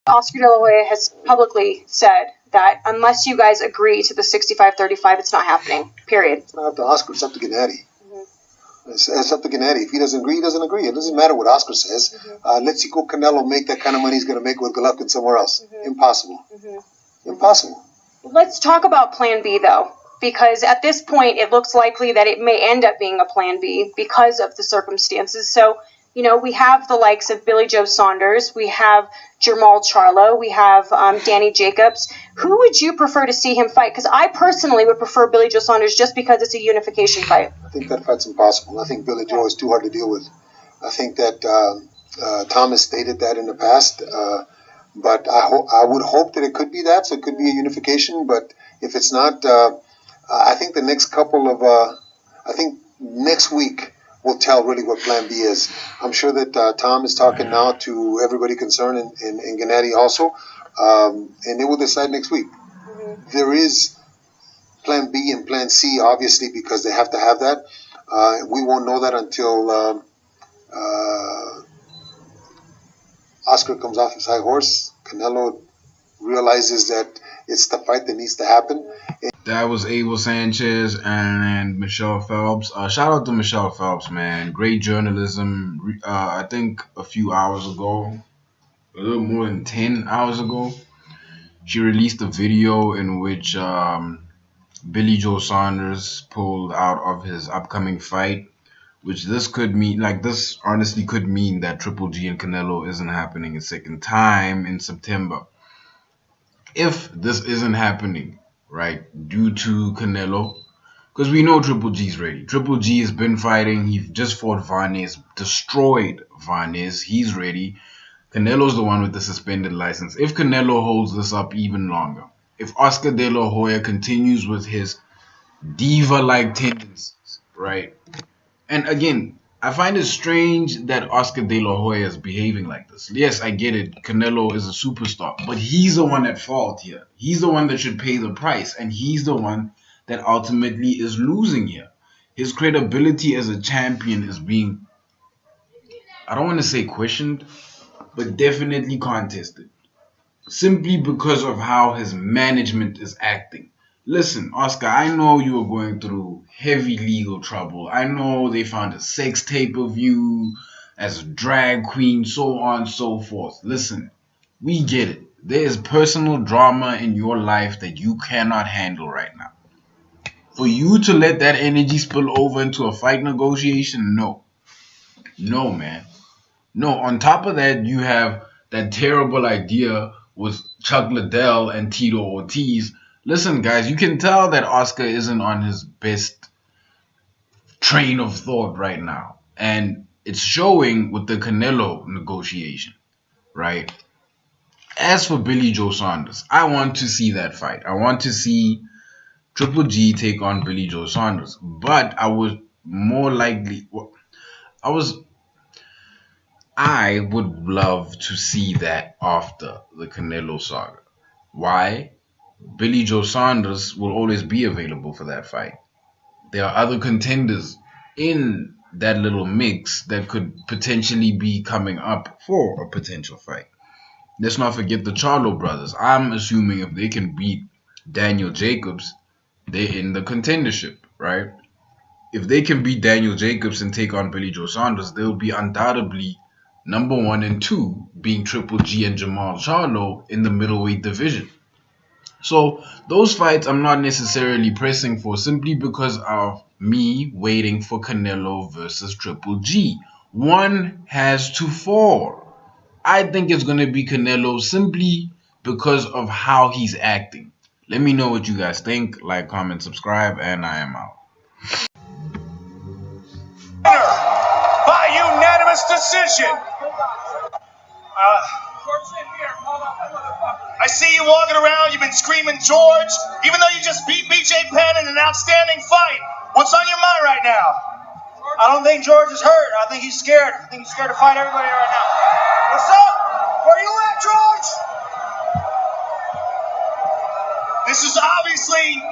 Oscar De La Hoya has publicly said that unless you guys agree to the 65-35, it's not happening. Period. It's not up to Oscar. It's up to Gennady. It's up to Gennady. If he doesn't agree, he doesn't agree. It doesn't matter what Oscar says. Let's see Canelo make that kind of money he's going to make with Golovkin somewhere else. Impossible. Impossible. Let's talk about Plan B, though, because at this point, it looks likely that it may end up being a Plan B because of the circumstances. So, you know, we have the likes of Billy Joe Saunders, we have Jermall Charlo, we have Danny Jacobs. Who would you prefer to see him fight? Because I personally would prefer Billy Joe Saunders just because it's a unification fight. I think that fight's impossible. I think Billy Joe is too hard to deal with. I think that Thomas stated that in the past, but I would hope that it could be that, so it could be a unification. But if it's not, I think the next couple of, I think next week will tell really what Plan B is. I'm sure that Tom is talking now to everybody concerned in Gennady also, and they will decide next week. There is Plan B and Plan C, obviously, because they have to have that. We won't know that until Oscar comes off his high horse. Canelo realizes that it's the fight that needs to happen. That was Abel Sanchez and Michelle Phelps. Shout out to Michelle Phelps, man. Great journalism. I think a few hours ago, a little more than 10 hours ago, she released a video in which Billy Joe Saunders pulled out of his upcoming fight, which this could mean, like this honestly could mean that Triple G and Canelo isn't happening a second time in September. If this isn't happening, right, due to Canelo, because we know Triple G's ready. Triple G has been fighting. He just fought Varnes, destroyed Varnes. He's ready. Canelo's the one with the suspended license. If Canelo holds this up even longer, if Oscar De La Hoya continues with his diva-like tendencies, right? And again, I find it strange that Oscar De La Hoya is behaving like this. Yes, I get it. Canelo is a superstar, but he's the one at fault here. He's the one that should pay the price, and he's the one that ultimately is losing here. His credibility as a champion is being, I don't want to say questioned, but definitely contested, simply because of how his management is acting. Listen, Oscar, I know you are going through heavy legal trouble. I know they found a sex tape of you as a drag queen, so on and so forth. Listen, we get it. There is personal drama in your life that you cannot handle right now. For you to let that energy spill over into a fight negotiation, no. No, man. No, on top of that, you have that terrible idea with Chuck Liddell and Tito Ortiz. Listen, guys, you can tell that Oscar isn't on his best train of thought right now. And it's showing with the Canelo negotiation, right? As for Billy Joe Saunders, I want to see that fight. I want to see Triple G take on Billy Joe Saunders. But I would more likely... I would love to see that after the Canelo saga. Why? Billy Joe Saunders will always be available for that fight. There are other contenders in that little mix that could potentially be coming up for a potential fight. Let's not forget the Charlo brothers. I'm assuming if they can beat Daniel Jacobs, they're in the contendership, right? If they can beat Daniel Jacobs and take on Billy Joe Saunders, they'll be undoubtedly number 1 and 2, being Triple G and Jermall Charlo in the middleweight division. So those fights I'm not necessarily pressing for, simply because of me waiting for Canelo versus Triple G. One has to fall. I think it's going to be Canelo simply because of how he's acting. Let me know what you guys think. Like, comment, subscribe, and I am out. By unanimous decision. I see you walking around, you've been screaming George, even though you just beat BJ Penn in an outstanding fight. What's on your mind right now? I don't think George is hurt. I think he's scared. I think he's scared to fight everybody right now. What's up? Where you at, George? This is obviously